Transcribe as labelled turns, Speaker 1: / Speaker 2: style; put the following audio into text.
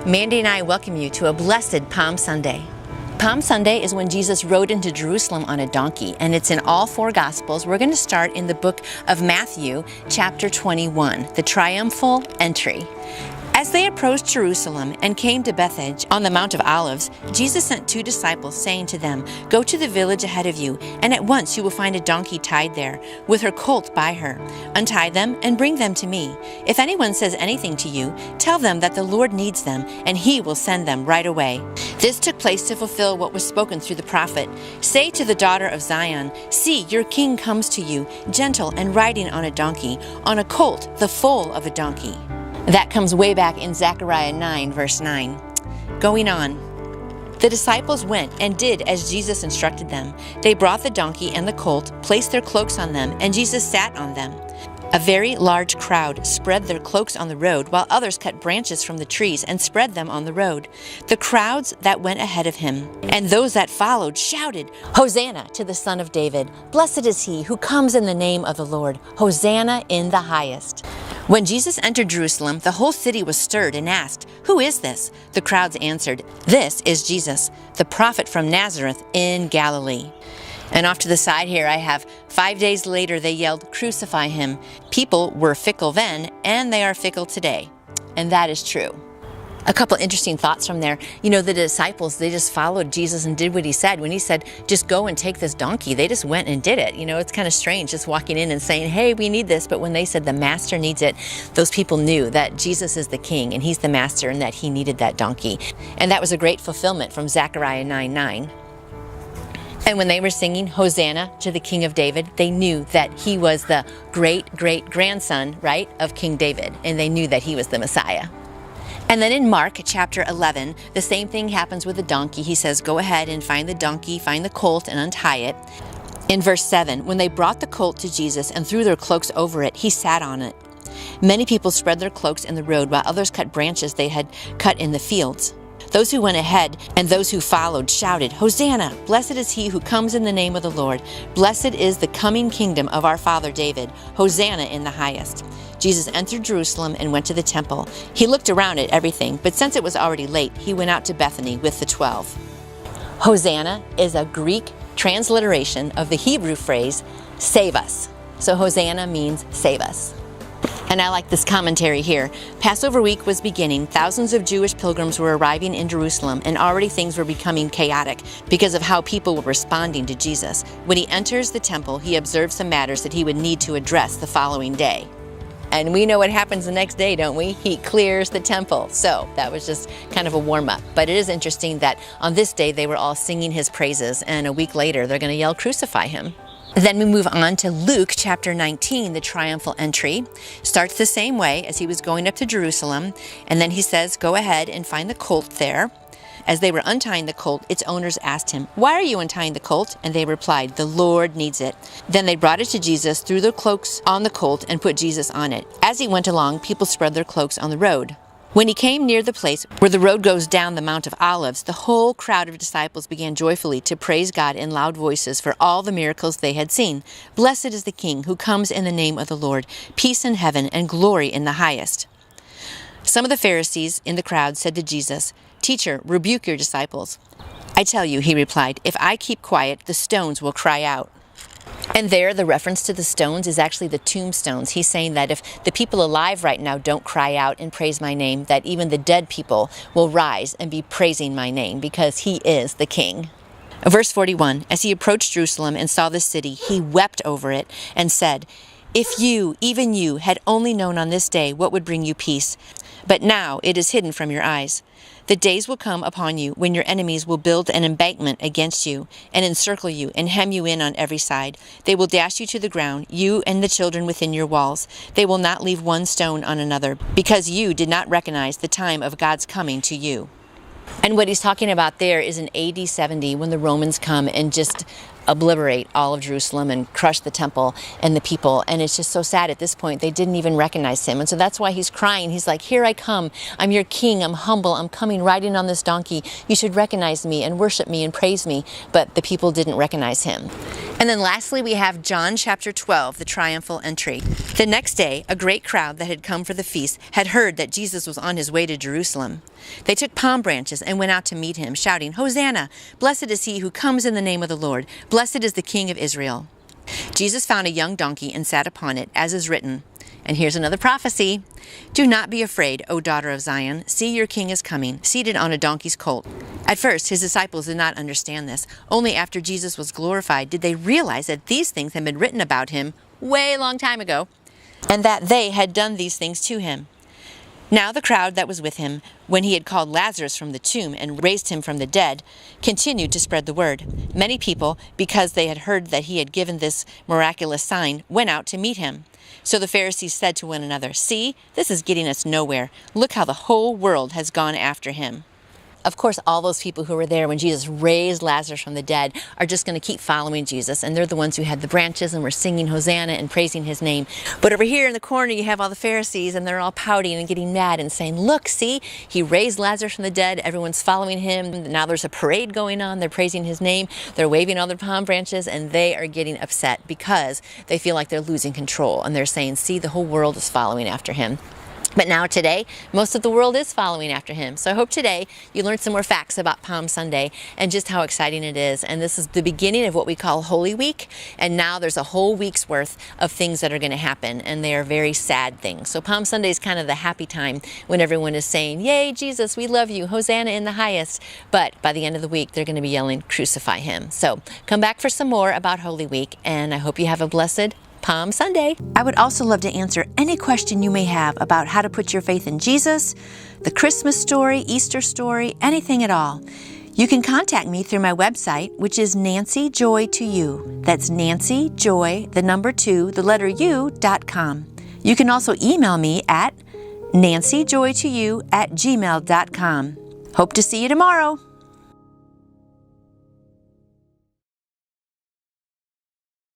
Speaker 1: Mandy and I welcome you to a blessed Palm Sunday. Palm Sunday is when Jesus rode into Jerusalem on a donkey, and it's in all four Gospels. We're going to start in the book of Matthew, chapter 21, the Triumphal entry. As they approached Jerusalem and came to Bethphage on the Mount of Olives, Jesus sent 2 disciples, saying to them, "Go to the village ahead of you, and at once you will find a donkey tied there, with her colt by her. Untie them and bring them to me. If anyone says anything to you, tell them that the Lord needs them, and he will send them right away." This took place to fulfill what was spoken through the prophet. "Say to the daughter of Zion, see, your king comes to you, gentle and riding on a donkey, on a colt, the foal of a donkey." That comes way back in Zechariah 9, verse 9. Going on. The disciples went and did as Jesus instructed them. They brought the donkey and the colt, placed their cloaks on them, and Jesus sat on them. A very large crowd spread their cloaks on the road, while others cut branches from the trees and spread them on the road. The crowds that went ahead of him and those that followed shouted, "Hosanna to the Son of David! Blessed is he who comes in the name of the Lord! Hosanna in the highest!" When Jesus entered Jerusalem, the whole city was stirred and asked, "Who is this?" The crowds answered, "This is Jesus, the prophet from Nazareth in Galilee." And off to the side here I have, 5 days later they yelled, "Crucify him." People were fickle then, and they are fickle today. And that is true. A couple interesting thoughts from there. The disciples, they just followed Jesus and did what he said. When he said, just go and take this donkey, they just went and did it. It's kind of strange just walking in and saying, hey, we need this. But when they said the master needs it, those people knew that Jesus is the king and he's the master and that he needed that donkey. And that was a great fulfillment from Zechariah 9:9. And when they were singing Hosanna to the King of David, they knew that he was the great-great-grandson, right, of King David. And they knew that he was the Messiah. And then in Mark chapter 11, the same thing happens with the donkey. He says, go ahead and find the donkey, find the colt, and untie it. In verse 7, when they brought the colt to Jesus and threw their cloaks over it, he sat on it. Many people spread their cloaks in the road, while others cut branches they had cut in the fields. Those who went ahead and those who followed shouted, "Hosanna! Blessed is he who comes in the name of the Lord. Blessed is the coming kingdom of our father David. Hosanna in the highest." Jesus entered Jerusalem and went to the temple. He looked around at everything, but since it was already late, he went out to Bethany with the 12. Hosanna is a Greek transliteration of the Hebrew phrase, save us. So Hosanna means save us. And I like this commentary here. Passover week was beginning. Thousands of Jewish pilgrims were arriving in Jerusalem, and already things were becoming chaotic because of how people were responding to Jesus. When he enters the temple, he observes some matters that he would need to address the following day. And we know what happens the next day, don't we? He clears the temple. So that was just kind of a warm-up. But it is interesting that on this day they were all singing his praises, and a week later they're going to yell, "Crucify him." Then we move on to Luke chapter 19, the triumphal entry. Starts the same way as he was going up to Jerusalem, and then he says, go ahead and find the colt there. As they were untying the colt, its owners asked him, "Why are you untying the colt?" And they replied, "The Lord needs it." Then they brought it to Jesus, threw their cloaks on the colt, and put Jesus on it. As he went along, people spread their cloaks on the road. When he came near the place where the road goes down the Mount of Olives, the whole crowd of disciples began joyfully to praise God in loud voices for all the miracles they had seen. "Blessed is the King who comes in the name of the Lord. Peace in heaven and glory in the highest." Some of the Pharisees in the crowd said to Jesus, "Teacher, rebuke your disciples." "I tell you," he replied, "if I keep quiet, the stones will cry out." And there, the reference to the stones is actually the tombstones. He's saying that if the people alive right now don't cry out and praise my name, that even the dead people will rise and be praising my name because he is the king. Verse 41, as he approached Jerusalem and saw the city, he wept over it and said, "If you, even you, had only known on this day what would bring you peace, but now it is hidden from your eyes. The days will come upon you when your enemies will build an embankment against you and encircle you and hem you in on every side. They will dash you to the ground, you and the children within your walls. They will not leave one stone on another, because you did not recognize the time of God's coming to you." And what he's talking about there is in AD 70 when the Romans come and just obliterate all of Jerusalem and crush the temple and the people. And it's just so sad at this point. They didn't even recognize him. And so that's why he's crying. He's like, here I come. I'm your king. I'm humble. I'm coming riding on this donkey. You should recognize me and worship me and praise me. But the people didn't recognize him. And then lastly, we have John chapter 12, the triumphal entry. The next day, a great crowd that had come for the feast had heard that Jesus was on his way to Jerusalem. They took palm branches and went out to meet him, shouting, Hosanna! Blessed is he who comes in the name of the Lord. Blessed is the King of Israel. Jesus found a young donkey and sat upon it, as is written. And here's another prophecy. Do not be afraid, O daughter of Zion. See, your king is coming, seated on a donkey's colt. At first, his disciples did not understand this. Only after Jesus was glorified did they realize that these things had been written about him way long time ago, and that they had done these things to him. Now the crowd that was with him, when he had called Lazarus from the tomb and raised him from the dead, continued to spread the word. Many people, because they had heard that he had given this miraculous sign, went out to meet him. So the Pharisees said to one another, See, this is getting us nowhere. Look how the whole world has gone after him. Of course, all those people who were there when Jesus raised Lazarus from the dead are just going to keep following Jesus, and they're the ones who had the branches and were singing Hosanna and praising his name. But over here in the corner, you have all the Pharisees, and they're all pouting and getting mad and saying, Look, see, he raised Lazarus from the dead. Everyone's following him. Now there's a parade going on. They're praising his name. They're waving all their palm branches, and they are getting upset because they feel like they're losing control. And they're saying, See, the whole world is following after him. But now today, most of the world is following after him. So I hope today you learned some more facts about Palm Sunday and just how exciting it is. And this is the beginning of what we call Holy Week. And now there's a whole week's worth of things that are going to happen. And they are very sad things. So Palm Sunday is kind of the happy time when everyone is saying, Yay, Jesus, we love you. Hosanna in the highest. But by the end of the week, they're going to be yelling, Crucify him. So come back for some more about Holy Week. And I hope you have a blessed Palm Sunday. I would also love to answer any question you may have about how to put your faith in Jesus, the Christmas story, Easter story, anything at all. You can contact me through my website, which is nancyjoy2you. That's nancyjoy, the number 2, the letter u.com. You can also email me at nancyjoy2you@gmail.com. Hope to see you tomorrow.